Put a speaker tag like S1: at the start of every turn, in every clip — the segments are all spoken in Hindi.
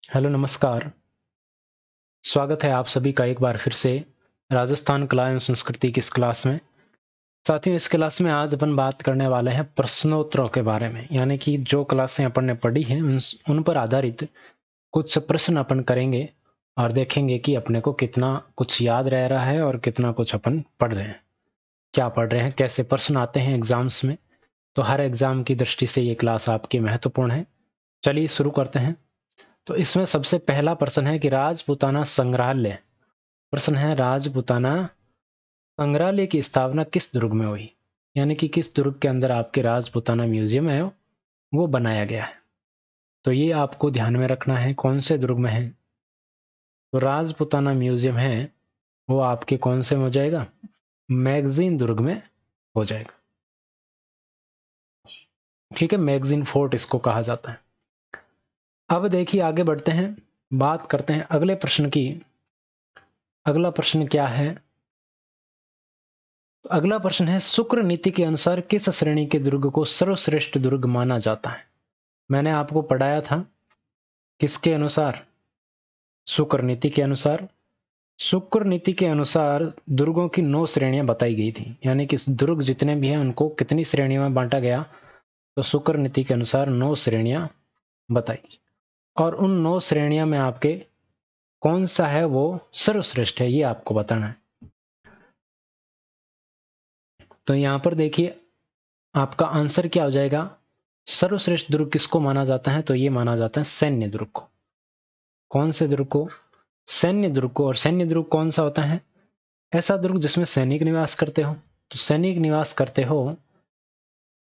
S1: हेलो नमस्कार। स्वागत है आप सभी का एक बार फिर से राजस्थान कला एवं संस्कृति की इस क्लास में। साथियों, इस क्लास में आज अपन बात करने वाले हैं प्रश्नोत्तरों के बारे में, यानी कि जो क्लासें अपन ने पढ़ी हैं उन पर आधारित कुछ प्रश्न अपन करेंगे और देखेंगे कि अपने को कितना कुछ याद रह रहा है और कितना कुछ अपन पढ़ रहे हैं, क्या पढ़ रहे हैं, कैसे प्रश्न आते हैं एग्जाम्स में। तो हर एग्जाम की दृष्टि से ये क्लास आपकी महत्वपूर्ण है। चलिए शुरू करते हैं। तो इसमें सबसे पहला प्रश्न है कि राजपूताना संग्रहालय, प्रश्न है राजपूताना संग्रहालय की स्थापना किस दुर्ग में हुई, यानी कि किस दुर्ग के अंदर आपके राजपूताना म्यूजियम है वो बनाया गया है। तो ये आपको ध्यान में रखना है, कौन से दुर्ग में है। तो राजपूताना म्यूजियम है वो आपके कौन से में हो जाएगा, मैगजीन दुर्ग में हो जाएगा। ठीक है, मैगजीन फोर्ट इसको कहा जाता है। अब देखिए आगे बढ़ते हैं, बात करते हैं अगले प्रश्न की। अगला प्रश्न क्या है, तो अगला प्रश्न है शुक्र नीति के अनुसार किस श्रेणी के दुर्ग को सर्वश्रेष्ठ दुर्ग माना जाता है। मैंने आपको पढ़ाया था किसके अनुसार, शुक्र नीति के अनुसार। शुक्र नीति के अनुसार दुर्गों की 9 श्रेणियां बताई गई थी, यानी कि दुर्ग जितने भी हैं उनको कितनी श्रेणियों में बांटा गया, तो शुक्र नीति के अनुसार 9 श्रेणियां बताई। और उन 9 श्रेणियों में आपके कौन सा है वो सर्वश्रेष्ठ है, ये आपको बताना है। तो यहां पर देखिए आपका आंसर क्या हो जाएगा, सर्वश्रेष्ठ दुर्ग किसको माना जाता है, तो ये माना जाता है सैन्य दुर्ग को। कौन से दुर्ग को, सैन्य दुर्ग को। और सैन्य दुर्ग कौन सा होता है, ऐसा दुर्ग जिसमें सैनिक निवास करते हो। तो सैनिक निवास करते हो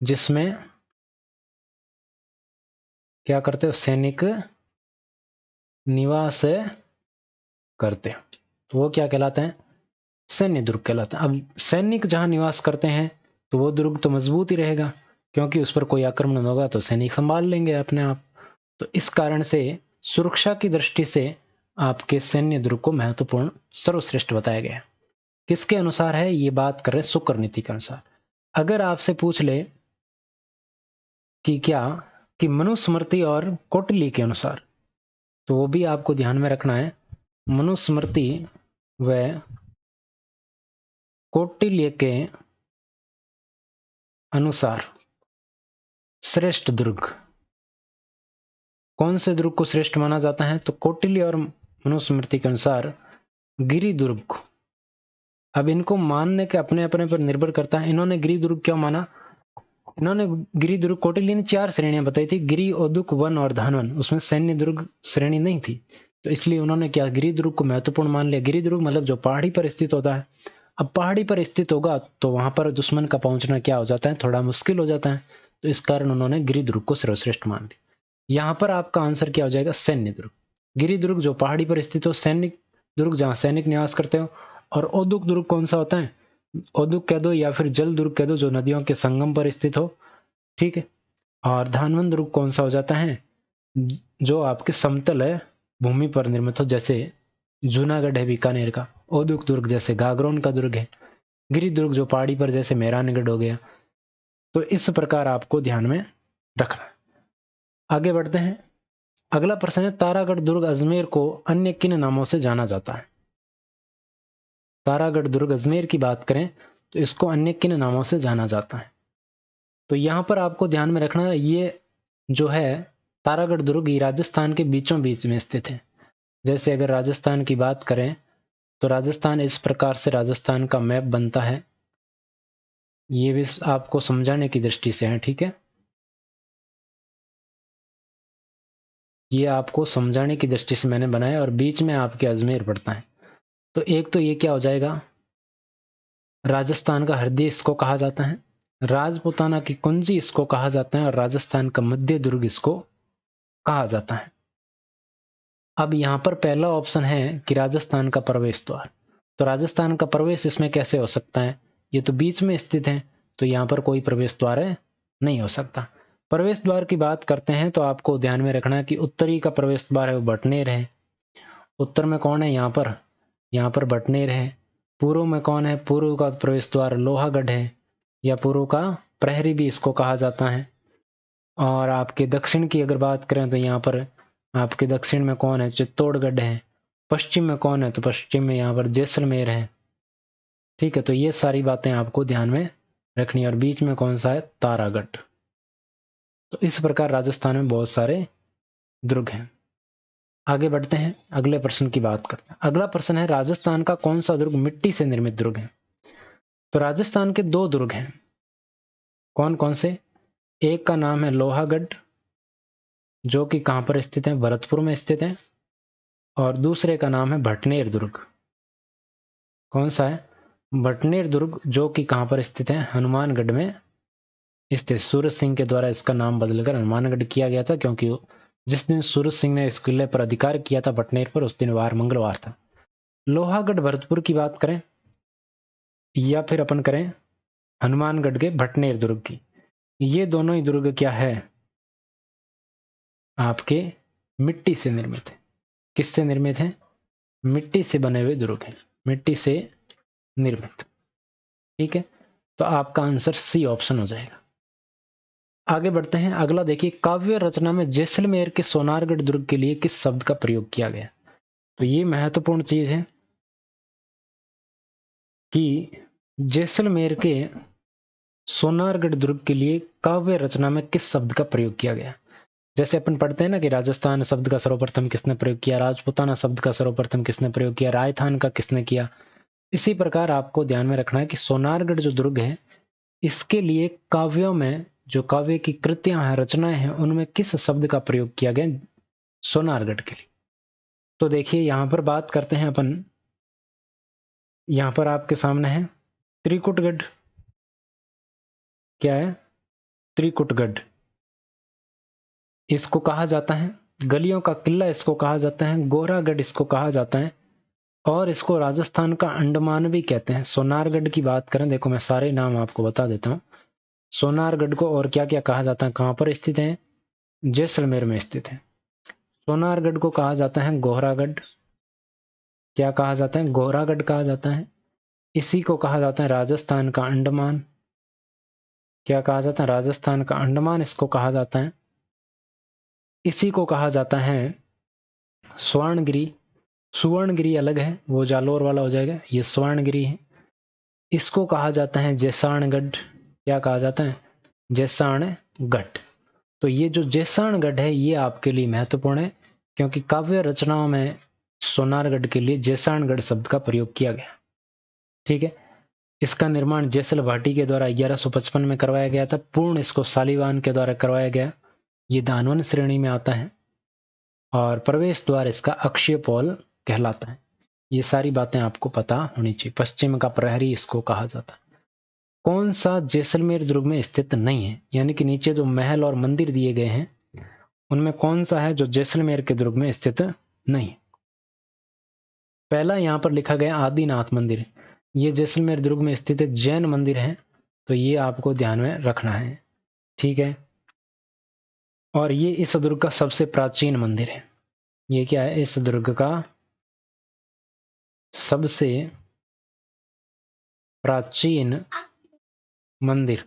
S1: जिसमें क्या करते हो, सैनिक निवास करते हो, तो वो क्या कहलाते हैं, सैन्य दुर्ग कहलाते हैं। अब सैनिक जहां निवास करते हैं तो वो दुर्ग तो मजबूत ही रहेगा, क्योंकि उस पर कोई आक्रमण होगा तो सैनिक संभाल लेंगे अपने आप। तो इस कारण से सुरक्षा की दृष्टि से आपके सैन्य दुर्ग को महत्वपूर्ण सर्वश्रेष्ठ बताया गया। किसके अनुसार है, ये बात कर रहे हैं शुक्र नीति के अनुसार। अगर आपसे पूछ ले कि क्या, कि मनुस्मृति और कौटिल्य के अनुसार, तो वो भी आपको ध्यान में रखना है। मनुस्मृति व कौटिल्य के अनुसार श्रेष्ठ दुर्ग, कौन से दुर्ग को श्रेष्ठ माना जाता है, तो कौटिल्य और मनुस्मृति के अनुसार गिरि दुर्ग को। अब इनको मानने के अपने अपने पर निर्भर करता है। इन्होंने गिरि दुर्ग क्यों माना, इन्होंने गिरि दुर्ग, कौटिल्य ने 4 श्रेणियां बताई थी, गिरि, औदुक, वन और धानवन। उसमें सैन्य दुर्ग श्रेणी नहीं थी, तो इसलिए उन्होंने क्या, गिरि दुर्ग को महत्वपूर्ण मान लिया। गिरि दुर्ग मतलब जो पहाड़ी पर स्थित होता है। अब पहाड़ी पर स्थित होगा तो वहां पर दुश्मन का पहुंचना क्या हो जाता है, थोड़ा मुश्किल हो जाता है। तो इस कारण उन्होंने गिरि दुर्ग को सर्वश्रेष्ठ मान लिया। यहां पर आपका आंसर क्या हो जाएगा, सैन्य दुर्ग। गिरि दुर्ग जो पहाड़ी पर स्थित हो, सैनिक दुर्ग जहां सैनिक निवास करते हो। और औदुक दुर्ग कौन सा होता है, औदुक कह दो या फिर जल दुर्ग कह दो, जो नदियों के संगम पर स्थित हो। ठीक है। और धानवन दुर्ग कौन सा हो जाता है, जो आपके समतल है भूमि पर निर्मित हो, जैसे जूनागढ़ है बीकानेर का। औदुक दुर्ग जैसे गागरोन का दुर्ग है। गिरि दुर्ग जो पहाड़ी पर जैसे मेहरानगढ़ हो गया। तो इस प्रकार आपको ध्यान में रखना। आगे बढ़ते हैं। अगला प्रश्न है तारागढ़ दुर्ग अजमेर को अन्य किन नामों से जाना जाता है। तारागढ़ दुर्ग अजमेर की बात करें तो इसको अन्य किन नामों से जाना जाता है। तो यहां पर आपको ध्यान में रखना, ये जो है तारागढ़ दुर्ग, ये राजस्थान के बीचों बीच में स्थित है। जैसे अगर राजस्थान की बात करें तो राजस्थान इस प्रकार से राजस्थान का मैप बनता है। ये भी आपको समझाने की दृष्टि से है, ठीक है, ये आपको समझाने की दृष्टि से मैंने बनाया। और बीच में आपके अजमेर पड़ता है। तो एक तो ये क्या हो जाएगा, राजस्थान का हृदय इसको कहा जाता है, राजपूताना की कुंजी इसको कहा जाता है, और राजस्थान का मध्य दुर्ग इसको कहा जाता है। अब यहां पर पहला ऑप्शन है कि राजस्थान का प्रवेश द्वार। तो राजस्थान का प्रवेश इसमें कैसे हो सकता है, ये तो बीच में स्थित है, तो यहां पर कोई प्रवेश द्वार नहीं हो सकता। प्रवेश द्वार की बात करते हैं तो आपको ध्यान में रखना है कि उत्तरी का प्रवेश द्वार है वो बटनेर है। उत्तर में कौन है, यहाँ पर बटनेर है। पूर्व में कौन है, पूर्व का प्रवेश द्वार लोहागढ़ है, या पूर्व का प्रहरी भी इसको कहा जाता है। और आपके दक्षिण की अगर बात करें तो यहाँ पर आपके दक्षिण में कौन है, चित्तौड़गढ़ है। पश्चिम में कौन है, तो पश्चिम में यहाँ पर जैसलमेर है। ठीक है, तो ये सारी बातें आपको ध्यान में रखनी है। और बीच में कौन सा है, तारागढ़। तो इस प्रकार राजस्थान में बहुत सारे दुर्ग हैं। आगे बढ़ते हैं, अगले प्रश्न की बात करते हैं। अगला प्रश्न है, राजस्थान का कौन सा दुर्ग मिट्टी से निर्मित दुर्ग है। तो राजस्थान के 2 दुर्ग हैं। कौन कौन से, एक का नाम है लोहागढ़, जो कि कहां पर स्थित है, भरतपुर में स्थित है। और दूसरे का नाम है भटनेर दुर्ग। कौन सा है, भटनेर दुर्ग, जो कि कहां पर स्थित है, हनुमानगढ़ में स्थित। सूरज सिंह के द्वारा इसका नाम बदलकर हनुमानगढ़ किया गया था, क्योंकि जिस दिन सूरज सिंह ने इस किले पर अधिकार किया था भटनेर पर, उस दिन वार मंगलवार था। लोहागढ़ भरतपुर की बात करें या फिर अपन करें हनुमानगढ़ के भटनेर दुर्ग की, ये दोनों ही दुर्ग क्या है, आपके मिट्टी से निर्मित है। किससे निर्मित है, मिट्टी से बने हुए दुर्ग हैं, मिट्टी से निर्मित। ठीक है, तो आपका आंसर सी ऑप्शन हो जाएगा। आगे बढ़ते हैं, अगला देखिए, काव्य रचना में जैसलमेर के सोनारगढ़ दुर्ग के लिए किस शब्द का प्रयोग किया गया। तो ये महत्वपूर्ण चीज है कि जैसलमेर के सोनारगढ़ दुर्ग के लिए काव्य रचना में किस शब्द का प्रयोग किया गया। जैसे अपन पढ़ते हैं ना कि राजस्थान शब्द का सर्वप्रथम किसने प्रयोग किया, राजपूताना शब्द का सर्वप्रथम किसने प्रयोग किया, रायथान का किसने किया। इसी प्रकार आपको ध्यान में रखना है कि सोनारगढ़ जो दुर्ग है, इसके लिए काव्यों में जो काव्य की कृतियां हैं, रचनाएं हैं, उनमें किस शब्द का प्रयोग किया गया सोनारगढ़ के लिए। तो देखिए यहां पर बात करते हैं अपन, यहां पर आपके सामने है त्रिकुटगढ़। क्या है, त्रिकुटगढ़ इसको कहा जाता है, गलियों का किला इसको कहा जाता है, गोरागढ़ इसको कहा जाता है, और इसको राजस्थान का अंडमान भी कहते हैं। सोनारगढ़ की बात करें, देखो मैं सारे नाम आपको बता देता हूं। सोनारगढ़ को और क्या क्या कहा जाता है, कहां पर स्थित है, जैसलमेर में स्थित है। सोनारगढ़ को कहा जाता है गोहरागढ़। क्या कहा जाता है, गोहरागढ़ कहा जाता है। इसी को कहा जाता है राजस्थान का अंडमान। क्या कहा जाता है, राजस्थान का अंडमान इसको कहा जाता है। इसी को कहा जाता है स्वर्णगिरी। सुवर्णगिरी अलग है, वो जालोर वाला हो जाएगा, ये स्वर्णगिरी है। इसको कहा जाता है जैसाणगढ़। क्या कहा जाता है, जैसाणगढ़। तो ये जो जैसाणगढ़ है ये आपके लिए महत्वपूर्ण है, क्योंकि काव्य रचनाओं में सोनारगढ़ के लिए जैसाणगढ़ शब्द का प्रयोग किया गया। ठीक है, इसका निर्माण जैसल भाटी के द्वारा 1155 में करवाया गया था। पूर्ण इसको सालीवान के द्वारा करवाया गया। ये दानवन श्रेणी में आता है, और प्रवेश द्वार इसका अक्षय पौल कहलाता है। ये सारी बातें आपको पता होनी चाहिए। पश्चिम का प्रहरी इसको कहा जाता है। कौन सा जैसलमेर दुर्ग में स्थित नहीं है, यानी कि नीचे जो महल और मंदिर दिए गए हैं उनमें कौन सा है जो जैसलमेर के दुर्ग में स्थित नहीं। पहला यहां पर लिखा गया आदिनाथ मंदिर, ये जैसलमेर दुर्ग में स्थित जैन मंदिर है, तो ये आपको ध्यान में रखना है। ठीक है, और ये इस दुर्ग का सबसे प्राचीन मंदिर है। ये क्या है, इस दुर्ग का सबसे प्राचीन मंदिर।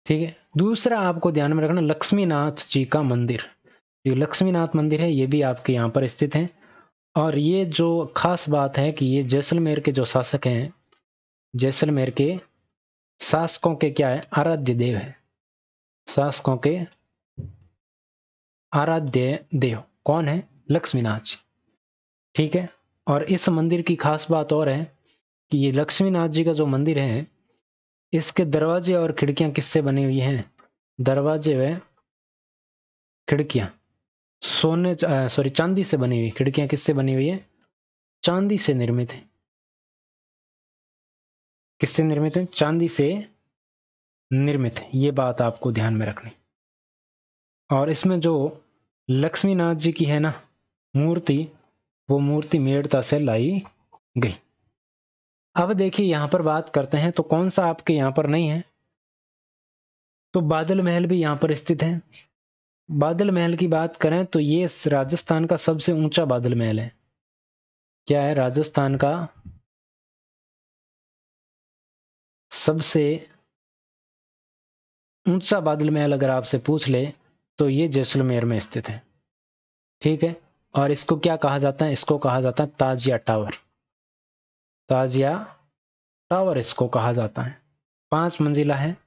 S1: ठीक है, दूसरा आपको ध्यान में रखना लक्ष्मीनाथ जी का मंदिर। ये लक्ष्मीनाथ मंदिर है, ये भी आपके यहाँ पर स्थित है। और ये जो खास बात है कि ये जैसलमेर के जो शासक हैं, जैसलमेर के शासकों के क्या है, आराध्य देव है। शासकों के आराध्य देव कौन है, लक्ष्मीनाथ जी। ठीक है, और इस मंदिर की खास बात और है कि ये लक्ष्मीनाथ जी का जो मंदिर है, इसके दरवाजे और खिड़कियां किससे बनी हुई हैं, दरवाजे व खिड़कियां चांदी से बनी हुई। खिड़कियां किससे बनी हुई है, चांदी से निर्मित है। किससे निर्मित है, चांदी से निर्मित है। ये बात आपको ध्यान में रखनी। और इसमें जो लक्ष्मीनाथ जी की है ना मूर्ति, वो मूर्ति मेड़ता से लाई गई। अब देखिए यहां पर बात करते हैं, तो कौन सा आपके यहां पर नहीं है, तो बादल महल भी यहां पर स्थित है। बादल महल की बात करें तो ये राजस्थान का सबसे ऊंचा बादल महल है। क्या है, राजस्थान का सबसे ऊंचा बादल महल अगर आपसे पूछ ले तो ये जैसलमेर में स्थित है। ठीक है, और इसको क्या कहा जाता है? इसको कहा जाता है ताजिया टावर। ताजिया टावर इसको कहा जाता है। 5 मंजिला है,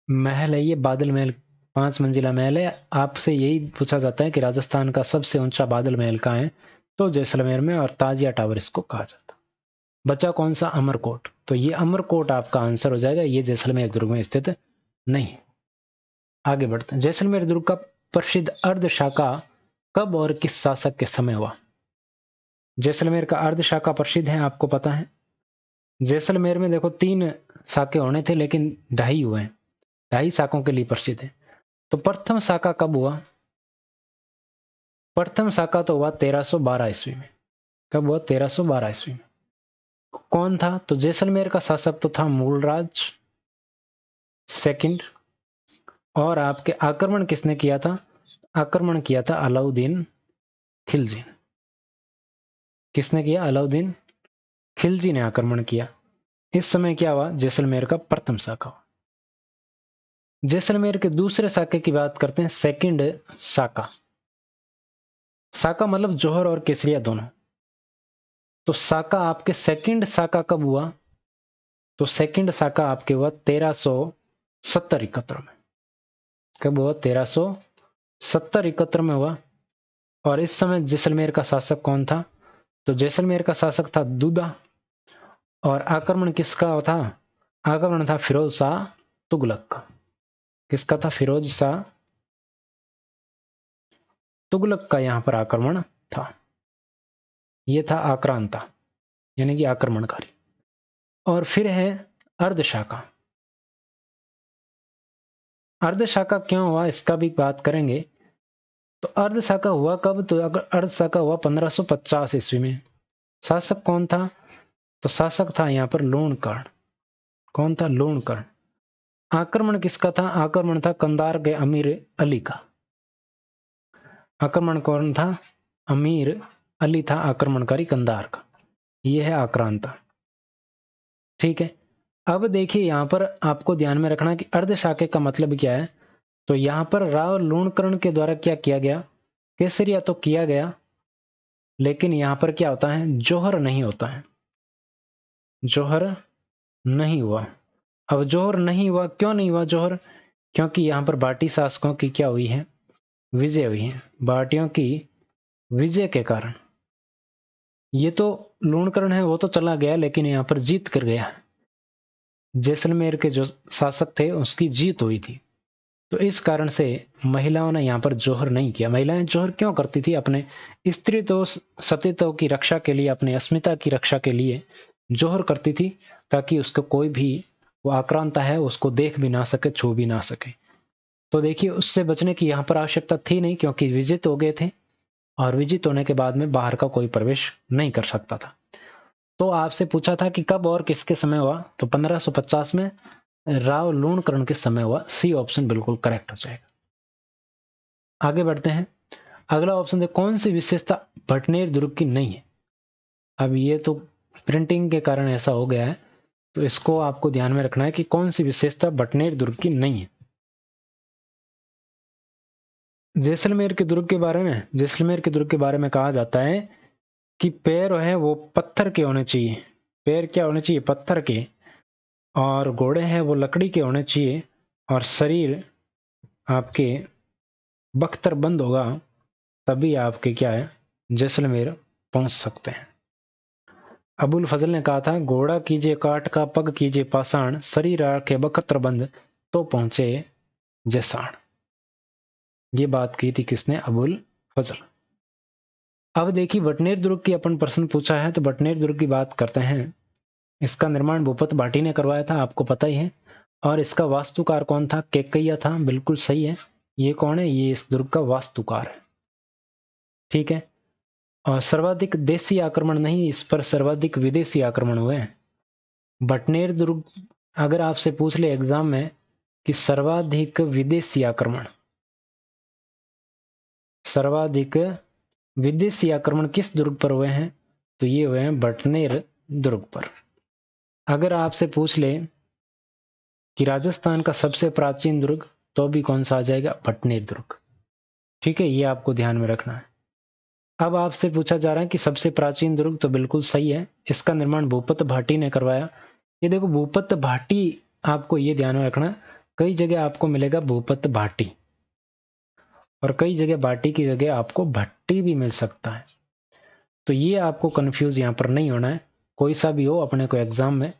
S1: महल है ये, बादल महल। 5 मंजिला महल है। आपसे यही पूछा जाता है कि राजस्थान का सबसे ऊंचा बादल महल कहाँ है, तो जैसलमेर में, और ताजिया टावर इसको कहा जाता है। बचा कौन सा? अमरकोट। तो ये अमरकोट आपका आंसर हो जाएगा, ये जैसलमेर दुर्ग में स्थित नहीं। आगे बढ़ते हैं। जैसलमेर दुर्ग का प्रसिद्ध अर्धशाखा कब और किस शासक के समय हुआ? जैसलमेर का अर्धशाखा प्रसिद्ध है, आपको पता है। जैसलमेर में देखो 3 शाखे होने थे, लेकिन 2.5 हुए हैं। 2.5 शाखों के लिए प्रसिद्ध है। तो प्रथम शाखा कब हुआ? प्रथम शाखा तो हुआ 1312 ईस्वी में। कब हुआ? 1312 ईस्वी में। कौन था? तो जैसलमेर का शासक तो था मूलराज सेकंड। और आपके आक्रमण किसने किया था? आक्रमण किया था अलाउद्दीन खिलजी। किसने किया? अलाउद्दीन खिलजी ने आक्रमण किया। इस समय क्या हुआ? जैसलमेर का प्रथम शाखा हुआ। जैसलमेर के दूसरे शाखा की बात करते हैं, सेकंड शाखा। शाखा मतलब जौहर और केसरिया दोनों। तो शाखा आपके सेकंड शाखा कब हुआ? तो सेकंड शाखा आपके हुआ 1370-71 में। कब हुआ? 1370-71 में हुआ। और इस समय जैसलमेर का शासक कौन था? तो जैसलमेर का शासक था दूदा। और आक्रमण किसका था? आक्रमण था फिरोज शाह तुगलक का। किसका था? फिरोज शाह तुगलक का यहां पर आक्रमण था। यह था आक्रांता, यानी कि आक्रमणकारी। और फिर है अर्धशाखा। अर्धशाखा क्यों हुआ, इसका भी बात करेंगे। तो अर्धशाखा हुआ कब? तो अगर अर्धशाखा हुआ 1550 ईस्वी में। शासक कौन था? तो शासक था यहां पर लूणकर्ण। कौन था? लूणकर्ण। आक्रमण किसका था? आक्रमण था कंधार के अमीर अली का। आक्रमण कौन था? अमीर अली था आक्रमणकारी कंधार का। यह है आक्रांता। ठीक है। अब देखिए यहां पर आपको ध्यान में रखना कि अर्धशाखे का मतलब क्या है। तो यहां पर राव लूणकर्ण के द्वारा क्या किया गया? केसरिया तो किया गया, लेकिन यहां पर क्या होता है? जौहर नहीं होता है। जौहर नहीं हुआ। अब जौहर नहीं हुआ, क्यों नहीं हुआ जौहर? क्योंकि यहां पर बाटी शासकों की क्या हुई है? विजय हुई है। बाटियों की विजय के कारण। ये तो लूणकर्ण है, वो तो चला गया, लेकिन यहां पर जीत कर गया। जैसलमेर के जो शासक थे उसकी जीत हुई थी। तो इस कारण से महिलाओं ने यहां पर जौहर नहीं किया। महिलाएं जौहर क्यों करती थी? अपने स्त्रीत्व सतीत्व की रक्षा के लिए, अपनी अस्मिता की रक्षा के लिए जौहर करती थी, ताकि उसको कोई भी वो आक्रांता है उसको देख भी ना सके, छू भी ना सके। तो देखिए उससे बचने की यहां पर आवश्यकता थी नहीं, क्योंकि विजित हो गए थे, और विजित होने के बाद में बाहर का कोई प्रवेश नहीं कर सकता था। तो आपसे पूछा था कि कब और किसके समय हुआ, तो 1550 में राव लूणकर्ण के समय हुआ। सी ऑप्शन बिल्कुल करेक्ट हो जाएगा। आगे बढ़ते हैं। अगला ऑप्शन है, कौन सी विशेषता भटनेर दुर्ग की नहीं है? अब ये तो प्रिंटिंग के कारण ऐसा हो गया है, तो इसको आपको ध्यान में रखना है कि कौन सी विशेषता भटनेर दुर्ग की नहीं है। जैसलमेर के दुर्ग के बारे में, जैसलमेर के दुर्ग के बारे में कहा जाता है कि पैर है वो पत्थर के होने चाहिए। पैर क्या होने चाहिए? पत्थर के। और घोड़े हैं वो लकड़ी के होने चाहिए। और शरीर आपके बख्तर बंद होगा, तभी आपके क्या है? जैसलमेर पहुंच सकते हैं। अबुल फजल ने कहा था, घोड़ा कीजिए काट का, पग कीजिए पाषाण, शरीर राखे बख्तर बंद, तो पहुंचे जैसाण। ये बात की थी किसने? अबुल फजल। अब देखिए बटनेर दुर्ग की अपन प्रश्न पूछा है, तो बटनेर दुर्ग की बात करते हैं। इसका निर्माण भूपत भाटी ने करवाया था, आपको पता ही है। और इसका वास्तुकार कौन था? केकैया था। बिल्कुल सही है। ये कौन है? ये इस दुर्ग का वास्तुकार है। ठीक है। और सर्वाधिक देशी आक्रमण नहीं, इस पर सर्वाधिक विदेशी आक्रमण हुए हैं। बटनेर दुर्ग अगर आपसे पूछ ले एग्जाम में कि सर्वाधिक विदेशी आक्रमण, सर्वाधिक विदेशी आक्रमण किस दुर्ग पर हुए हैं, तो ये हुए हैं बटनेर दुर्ग पर। अगर आपसे पूछ ले कि राजस्थान का सबसे प्राचीन दुर्ग, तो भी कौन सा आ जाएगा? बटनेर दुर्ग। ठीक है, ये आपको ध्यान में रखना है। अब आपसे पूछा जा रहा है कि सबसे प्राचीन दुर्ग, तो बिल्कुल सही है, इसका निर्माण भूपत भाटी ने करवाया। ये देखो भूपत भाटी, आपको ये ध्यान में रखना, कई जगह आपको मिलेगा भूपत भाटी और कई जगह भाटी की जगह आपको भट्टी भी मिल सकता है। तो ये आपको कंफ्यूज यहां पर नहीं होना है, कोई सा भी हो अपने को एग्जाम में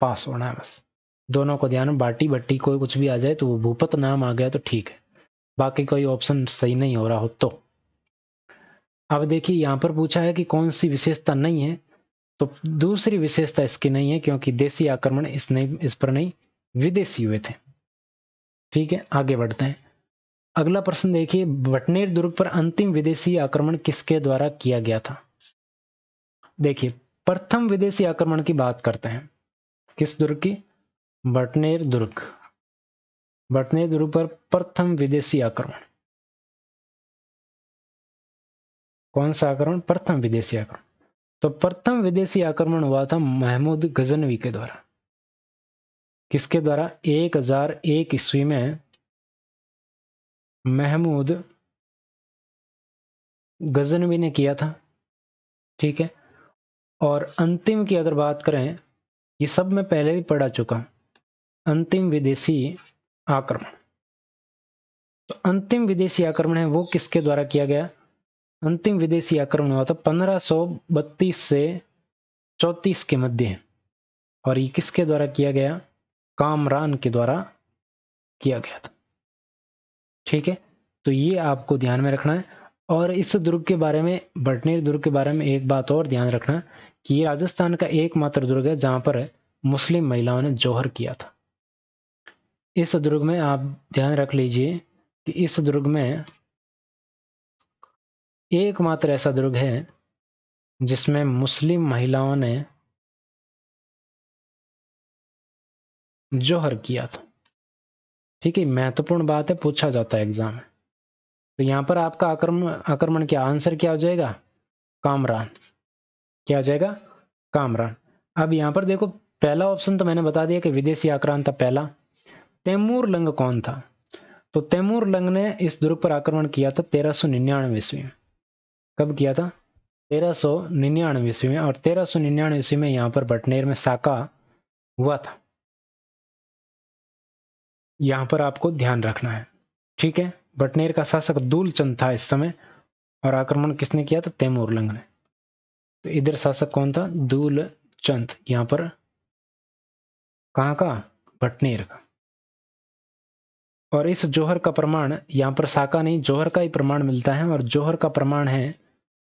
S1: पास होना है बस। दोनों को ध्यान में, बाटी भट्टी कोई कुछ भी आ जाए तो वो भूपत नाम आ गया तो ठीक है, बाकी कोई ऑप्शन सही नहीं हो रहा हो तो। अब देखिए यहां पर पूछा है कि कौन सी विशेषता नहीं है, तो दूसरी विशेषता इसकी नहीं है क्योंकि देसी आक्रमण इस पर नहीं, विदेशी हुए थे। ठीक है, आगे बढ़ते हैं। अगला प्रश्न देखिए, बटनेर दुर्ग पर अंतिम विदेशी आक्रमण किसके द्वारा किया गया था? देखिए प्रथम विदेशी आक्रमण की बात करते हैं, किस दुर्ग की? बटनेर दुर्ग। बटनेर दुर्ग पर प्रथम विदेशी आक्रमण, कौन सा आक्रमण? प्रथम विदेशी आक्रमण। तो प्रथम विदेशी आक्रमण हुआ था महमूद गजनवी के द्वारा। किसके द्वारा? 1001 ईस्वी में महमूद गजनवी ने किया था। ठीक है, और अंतिम की अगर बात करें, ये सब मैं पहले भी पढ़ा चुका हूं, अंतिम विदेशी आक्रमण। तो अंतिम विदेशी आक्रमण है वो किसके द्वारा किया गया? अंतिम विदेशी आक्रमण हुआ था 1532 से 34 के मध्य, और ये किसके द्वारा किया गया? कामरान के द्वारा किया गया था। ठीक है, तो ये आपको ध्यान में रखना है। और इस दुर्ग के बारे में, बटनेर दुर्ग के बारे में एक बात और ध्यान रखना कि ये राजस्थान का एकमात्र दुर्ग है जहां पर मुस्लिम महिलाओं ने जौहर किया था। इस दुर्ग में आप ध्यान रख लीजिए कि इस दुर्ग में एकमात्र ऐसा दुर्ग है जिसमें मुस्लिम महिलाओं ने जौहर किया था। ठीक है, महत्वपूर्ण बात है, पूछा जाता है एग्जाम में। तो यहां पर आपका आक्रमण क्या, आंसर क्या हो जाएगा? कामरान। क्या हो जाएगा? कामरान। अब यहां पर देखो, पहला ऑप्शन तो मैंने बता दिया कि विदेशी आक्रमण था पहला। तैमूर लंग कौन था? तो तैमूर लंग ने इस दुर्ग पर आक्रमण किया था 1399 ईस्वी में। कब किया था? 1399 ईस्वी में। और 1399 ईस्वी में यहां पर बटनेर में साका हुआ था, यहां पर आपको ध्यान रखना है। ठीक है, बटनेर का शासक दूलचंद था इस समय, और आक्रमण किसने किया था? तैमूर लंग ने। तो इधर शासक कौन था? दूलचंद। यहां पर कहां का? बटनेर का। और इस जौहर का प्रमाण यहां पर साका नहीं, जौहर का ही प्रमाण मिलता है, और जौहर का प्रमाण है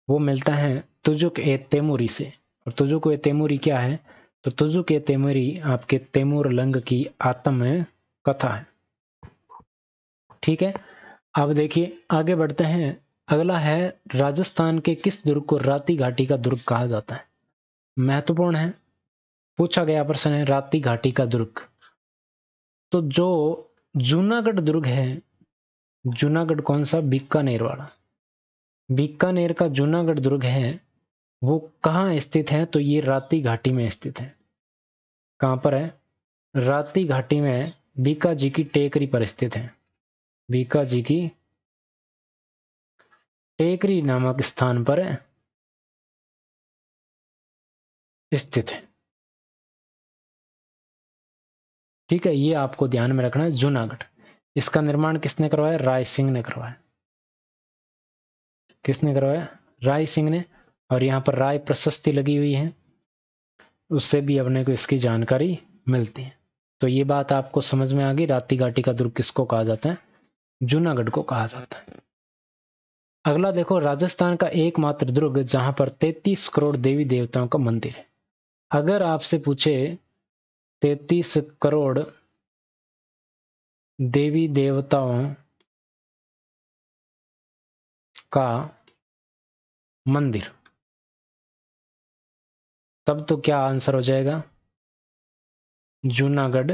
S1: वो मिलता है तुजुक ए तैमूरी से। और तुजुक ए तैमूरी क्या है? तो तुजुक ए तैमूरी आपके तैमूर लंग की आत्म कथा है। ठीक है, अब देखिए आगे बढ़ते हैं। अगला है, राजस्थान के किस दुर्ग को राती घाटी का दुर्ग कहा जाता है? महत्वपूर्ण है, पूछा गया प्रश्न है, राती घाटी का दुर्ग। तो जो जूनागढ़ दुर्ग है, जूनागढ़ कौन सा? बीकानेर वाला। बीकानेर का जूनागढ़ दुर्ग है वो कहाँ स्थित है? तो ये राती घाटी में स्थित है। कहां पर है? राती घाटी में बीका जी की टेकरी पर स्थित है। बीका जी की टेकरी नामक स्थान पर स्थित है। ठीक है, ये आपको ध्यान में रखना है, जूनागढ़। इसका निर्माण किसने करवाया? राय सिंह ने करवाया। किसने करवाया? राय सिंह ने। और यहां पर राय प्रशस्ति लगी हुई है, उससे भी अपने को इसकी जानकारी मिलती है। तो ये बात आपको समझ में आ गई, राती घाटी का दुर्ग किसको कहा जाता है? जूनागढ़ को कहा जाता है। अगला देखो, राजस्थान का एकमात्र दुर्ग जहां पर 33 करोड़ देवी देवताओं का मंदिर है। अगर आपसे पूछे 33 करोड़ देवी देवताओं का मंदिर, तब तो क्या आंसर हो जाएगा? जूनागढ़,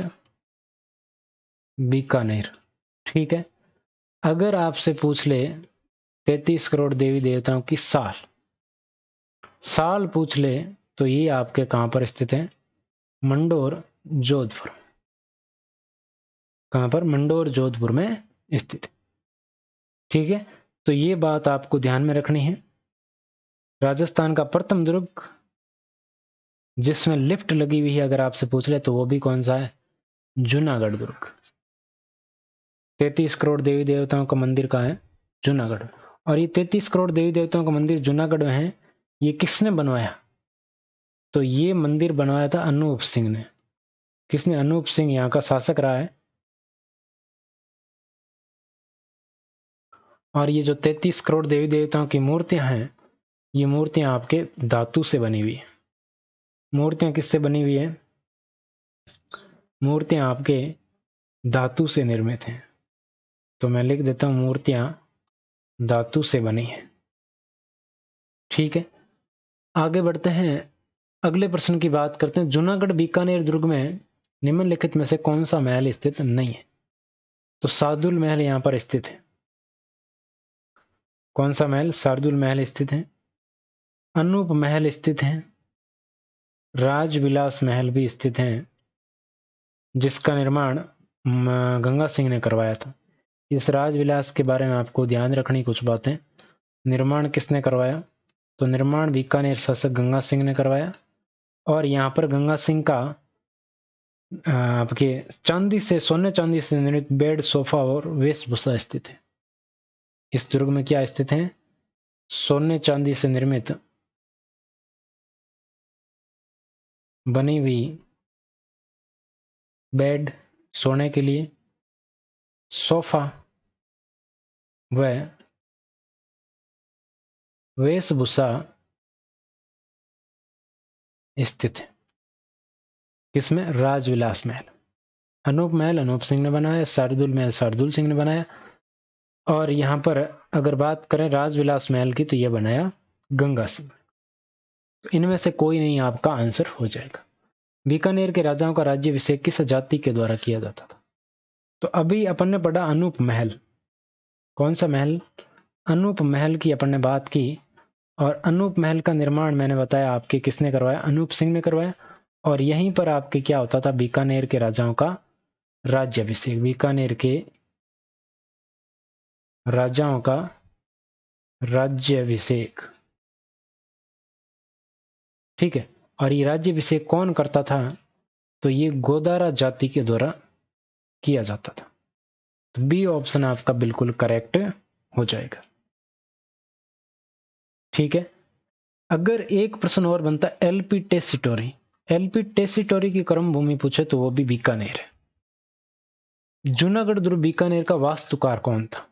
S1: बीकानेर। ठीक है, अगर आपसे पूछ ले 33 करोड़ देवी देवताओं की साल, साल पूछ ले, तो ये आपके कहां पर स्थित है? मंडोर, जोधपुर। कहां पर? मंडोर, जोधपुर में स्थित है। ठीक है, तो ये बात आपको ध्यान में रखनी है। राजस्थान का प्रथम दुर्ग जिसमें लिफ्ट लगी हुई है अगर आपसे पूछ ले तो वो भी कौन सा है? जूनागढ़ दुर्ग। 33 करोड़ देवी देवताओं का मंदिर कहाँ है? जूनागढ़। और ये 33 करोड़ देवी देवताओं का मंदिर जूनागढ़ में है, ये किसने बनवाया? तो ये मंदिर बनवाया था अनूप सिंह ने। किसने? अनूप सिंह यहाँ का शासक रहा है। और ये जो 33 करोड़ देवी देवताओं की मूर्तियां हैं, ये मूर्तियां आपके धातु से बनी हुई है। मूर्तियां किससे बनी हुई है? मूर्तियां आपके धातु से निर्मित हैं। तो मैं लिख देता हूं मूर्तियां धातु से बनी है। ठीक है, आगे बढ़ते हैं, अगले प्रश्न की बात करते हैं। जूनागढ़ बीकानेर दुर्ग में निम्नलिखित में से कौन सा महल स्थित नहीं है? तो शार्दुल महल यहां पर स्थित है। कौन सा महल? शार्दुल महल स्थित है। अनूप महल स्थित है। राजविलास महल भी स्थित है, जिसका निर्माण गंगा सिंह ने करवाया था। इस राजविलास के बारे में आपको ध्यान रखनी कुछ बातें। निर्माण किसने करवाया? तो निर्माण बीकानेर शासक गंगा सिंह ने करवाया। और यहाँ पर गंगा सिंह का आपके सोने चांदी से निर्मित बेड, सोफा और वेशभूषा स्थित है। इस दुर्ग में क्या स्थित है? सोने चांदी से निर्मित बनी हुई बेड, सोने के लिए सोफा व वेशभूषा स्थित है। किसमें? राजविलास महल। अनूप महल अनूप सिंह ने बनाया, शार्दुल महल शार्दुल सिंह ने बनाया। और यहां पर अगर बात करें राजविलास महल की तो यह बनाया गंगा सिंह। तो इनमें से कोई नहीं आपका आंसर हो जाएगा। बीकानेर के राजाओं का राज्याभिषेक किस जाति के द्वारा किया जाता था? तो अभी अपन ने पढ़ा अनूप महल। कौन सा महल? अनूप महल की अपन ने बात की। और अनूप महल का निर्माण मैंने बताया आपके किसने करवाया? अनूप सिंह ने करवाया। और यहीं पर आपके क्या होता था? बीकानेर के राजाओं का राज्याभिषेक। बीकानेर के राजाओं का राज्याभिषेक। ठीक है, और ये राज्याभिषेक कौन करता था? तो ये गोदारा जाति के द्वारा किया जाता था। तो बी ऑप्शन आपका बिल्कुल करेक्ट हो जाएगा। ठीक है, अगर एक प्रश्न और बनता एलपी टेसिटोरी, एलपी टेसिटोरी की कर्म भूमि पूछे तो वो भी बीकानेर है। जूनागढ़ दुर्ग बीकानेर का वास्तुकार कौन था?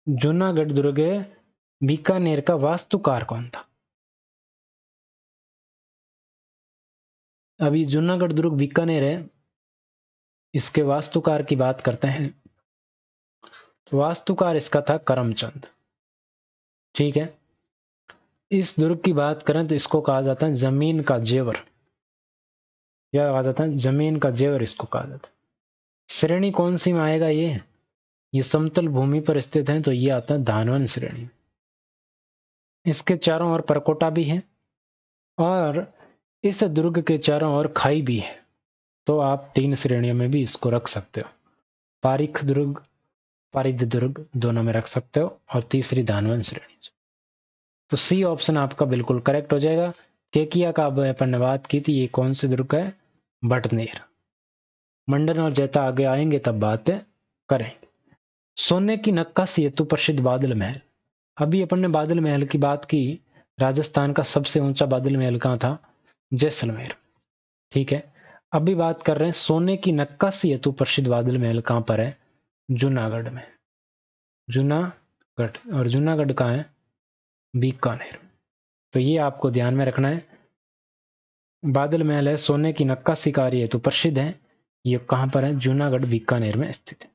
S1: जूनागढ़ दुर्ग बीकानेर का वास्तुकार कौन था? अभी जूनागढ़ दुर्ग बीकानेर है, इसके वास्तुकार की बात करते हैं। वास्तुकार इसका था करमचंद। ठीक है, इस दुर्ग की बात करें तो इसको कहा जाता है जमीन का जेवर। क्या कहा जाता है? जमीन का जेवर इसको कहा जाता है। श्रेणी कौन सी में आएगा? ये समतल भूमि पर स्थित है, तो ये आता है धानवन श्रेणी। इसके चारों ओर परकोटा भी है और इस दुर्ग के चारों ओर खाई भी है। तो आप 3 श्रेणियों में भी इसको रख सकते हो। पारिख दुर्ग, पारिद दुर्ग दोनों में रख सकते हो, और तीसरी धानवन श्रेणी। तो सी ऑप्शन आपका बिल्कुल करेक्ट हो जाएगा। केकिया का अपन ने बात की थी, ये कौन से दुर्ग है? बटनेर। मंडन और जैता आगे आएंगे तब बात करें। सोने की नक्काशी हेतु प्रसिद्ध बादल महल। अभी अपन ने बादल महल की बात की। राजस्थान का सबसे ऊंचा बादल महल कहां था? जैसलमेर। ठीक है, अभी बात कर रहे हैं सोने की नक्काशी हेतु प्रसिद्ध बादल महल कहां पर है? जूनागढ़ में। जूनागढ़, और जूनागढ़ कहां है? बीकानेर। तो ये आपको ध्यान में रखना है। बादल महल है, सोने की नक्काशी कार्य हेतु प्रसिद्ध है। ये कहां पर है? जूनागढ़ बीकानेर में स्थित है।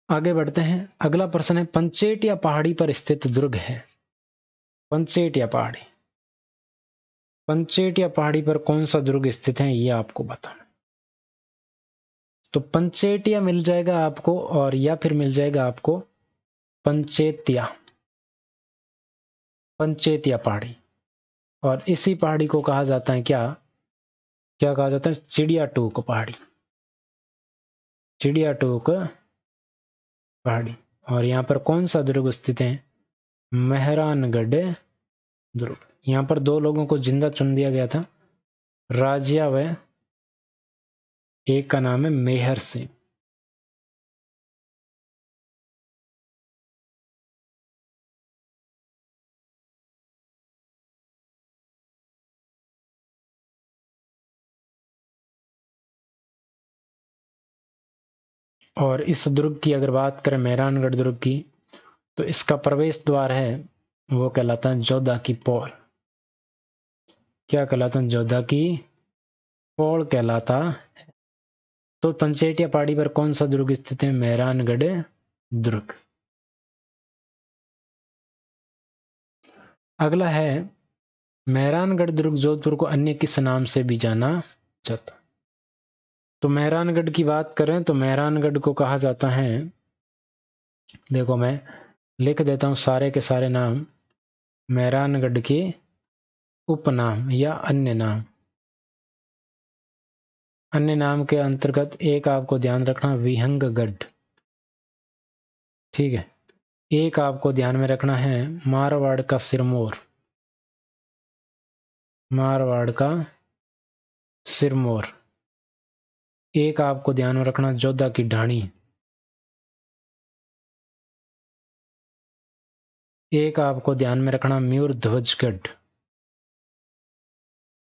S1: आगे बढ़ते हैं, अगला प्रश्न है पंचेटिया पहाड़ी पर स्थित दुर्ग है। पंचेटिया पहाड़ी, पंचेटिया पहाड़ी पर कौन सा दुर्ग स्थित है ये आपको बताना। तो पंचेटिया मिल जाएगा आपको, और या फिर मिल जाएगा आपको पंचेतिया, पंचेतिया पहाड़ी। और इसी पहाड़ी को कहा जाता है क्या? क्या कहा जाता है? चिड़िया टोक पहाड़ी। चिड़िया टोक पहाड़ी। और यहाँ पर कौन सा दुर्ग स्थित है? मेहरानगढ़ दुर्ग। यहाँ पर 2 लोगों को जिंदा चुन दिया गया था, राजिया व एक का नाम है मेहर सिंह। और इस दुर्ग की अगर बात करें, मेहरानगढ़ दुर्ग की, तो इसका प्रवेश द्वार है वो कहलाता है जोधा की पौड़। क्या कहलाता है? जोधा की पौड़ कहलाता। तो पंचेटिया पहाड़ी पर कौन सा दुर्ग स्थित है? मेहरानगढ़ दुर्ग। अगला है, मेहरानगढ़ दुर्ग जोधपुर को अन्य किस नाम से भी जाना जाता? तो मेहरानगढ़ की बात करें तो मेहरानगढ़ को कहा जाता है, देखो मैं लिख देता हूं सारे के सारे नाम, मेहरानगढ़ के उपनाम या अन्य नाम। अन्य नाम के अंतर्गत एक आपको ध्यान रखना, विहंगगढ़। ठीक है। एक आपको ध्यान में रखना है, मारवाड़ का सिरमौर। मारवाड़ का सिरमौर। एक आपको ध्यान में रखना, जोधा की ढाणी। एक आपको ध्यान में रखना, मयूर ध्वजगढ़।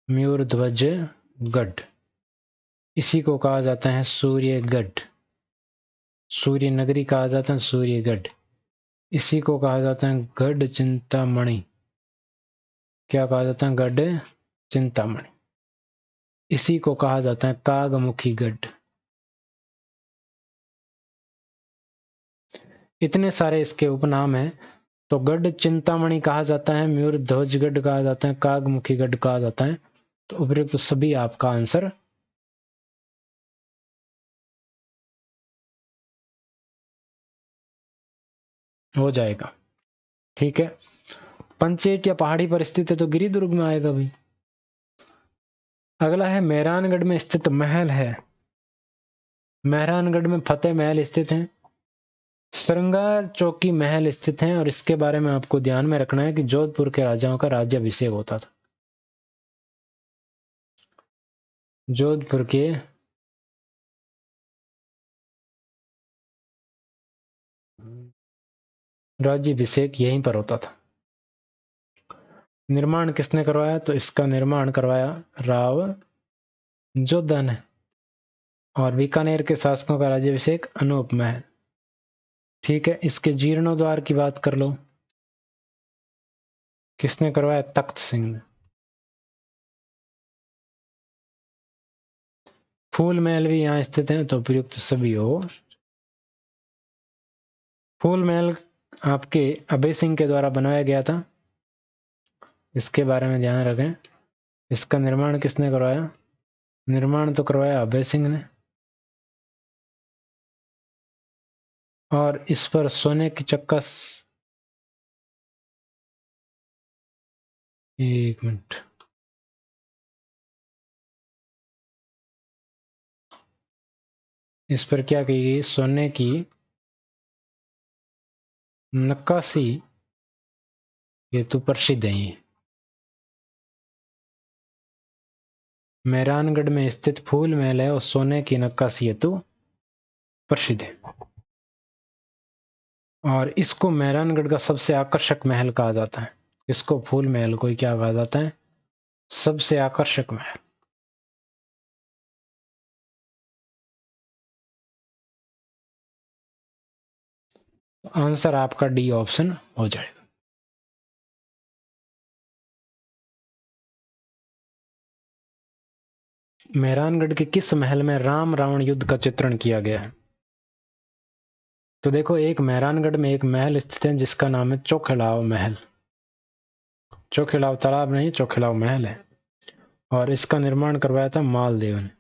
S1: मयूर ध्वजगढ़। इसी को कहा जाता है सूर्यगढ़। सूर्य नगरी कहा जाता है सूर्यगढ़। इसी को कहा जाता है गढ़ चिंतामणि। क्या कहा जाता है? गढ़ चिंतामणि। इसी को कहा जाता है कागमुखी गढ़। इतने सारे इसके उपनाम हैं। तो गढ़ चिंतामणि कहा जाता है, मयूर ध्वजगढ़ कहा जाता है, कागमुखी गढ़ कहा जाता है। तो उपयुक्त तो सभी आपका आंसर हो जाएगा। ठीक है। पंचेट या पहाड़ी पर स्थित है तो गिरिदुर्ग में आएगा भाई। अगला है, मेहरानगढ़ में स्थित महल है। मेहरानगढ़ में फतेह महल स्थित है, श्रृंगार चौकी महल स्थित है। और इसके बारे में आपको ध्यान में रखना है कि जोधपुर के राजाओं का राज्याभिषेक होता था। जोधपुर के राज्याभिषेक यहीं पर होता था। निर्माण किसने करवाया? तो इसका निर्माण करवाया राव जोधा ने। और बीकानेर के शासकों का राज्याभिषेक अनूप महल। ठीक है। इसके जीर्णोद्वार की बात कर लो, किसने करवाया? तख्त सिंह ने। फूल महल भी यहाँ स्थित है, तो उपयुक्त सभी हो। फूल महल आपके अभय सिंह के द्वारा बनाया गया था, इसके बारे में ध्यान रखें। इसका निर्माण किसने करवाया? निर्माण तो करवाया अभय सिंह ने। और इस पर सोने की चक्का, एक मिनट, इस पर क्या की गई? सोने की नक्काशी हेतु प्रसिद्ध है ये। मेहरानगढ़ में स्थित फूल महल है और सोने की नक्काशी हेतु प्रसिद्ध है। और इसको मेहरानगढ़ का सबसे आकर्षक महल कहा जाता है। इसको फूल महल को ही क्या कहा जाता है? सबसे आकर्षक महल। आंसर आपका डी ऑप्शन हो जाएगा। मेहरानगढ़ के किस महल में राम रावण युद्ध का चित्रण किया गया है? तो देखो, एक मेहरानगढ़ में एक महल स्थित है जिसका नाम है चोखलाव महल। चोखलाव तालाब नहीं, चोखलाव महल है। और इसका निर्माण करवाया था मालदेव ने।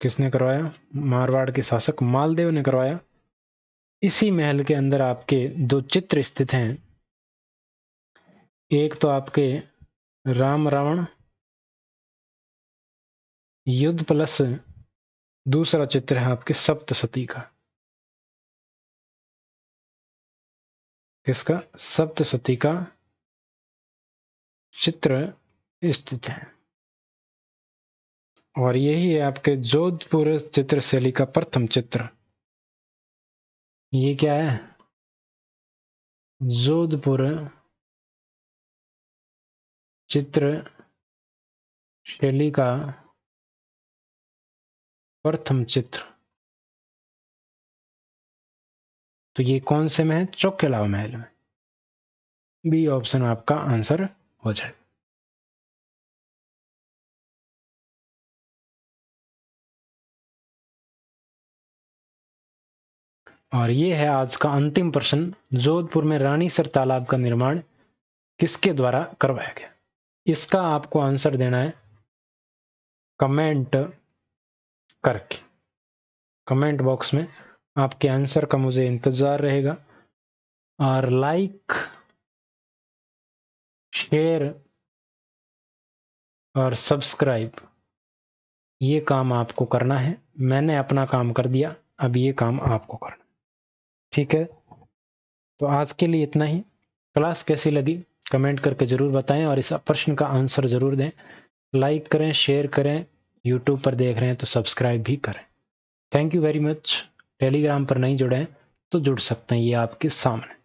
S1: किसने करवाया? मारवाड़ के शासक मालदेव ने करवाया। इसी महल के अंदर आपके 2 चित्र स्थित हैं। एक तो आपके राम रावण युद्ध प्लस दूसरा चित्र है आपके सप्तसती का। किसका? सप्तशती का चित्र स्थित है। और यही है आपके जोधपुर चित्रशैली का प्रथम चित्र। ये क्या है? जोधपुर चित्र शैली का प्रथम चित्र। तो ये कौन से में है? चौकेलावा महल में। बी ऑप्शन आपका आंसर हो जाए। और ये है आज का अंतिम प्रश्न। जोधपुर में रानीसर तालाब का निर्माण किसके द्वारा करवाया गया? इसका आपको आंसर देना है कमेंट करके। कमेंट बॉक्स में आपके आंसर का मुझे इंतजार रहेगा। और लाइक, शेयर और सब्सक्राइब ये काम आपको करना है। मैंने अपना काम कर दिया, अब ये काम आपको करना। ठीक है, तो आज के लिए इतना ही। क्लास कैसी लगी कमेंट करके जरूर बताएं और इस प्रश्न का आंसर जरूर दें। लाइक करें, शेयर करें, यूट्यूब पर देख रहे हैं तो सब्सक्राइब भी करें। Thank you very much. Telegram पर नहीं जुड़े हैं तो जुड़ सकते हैं, ये आपके सामने।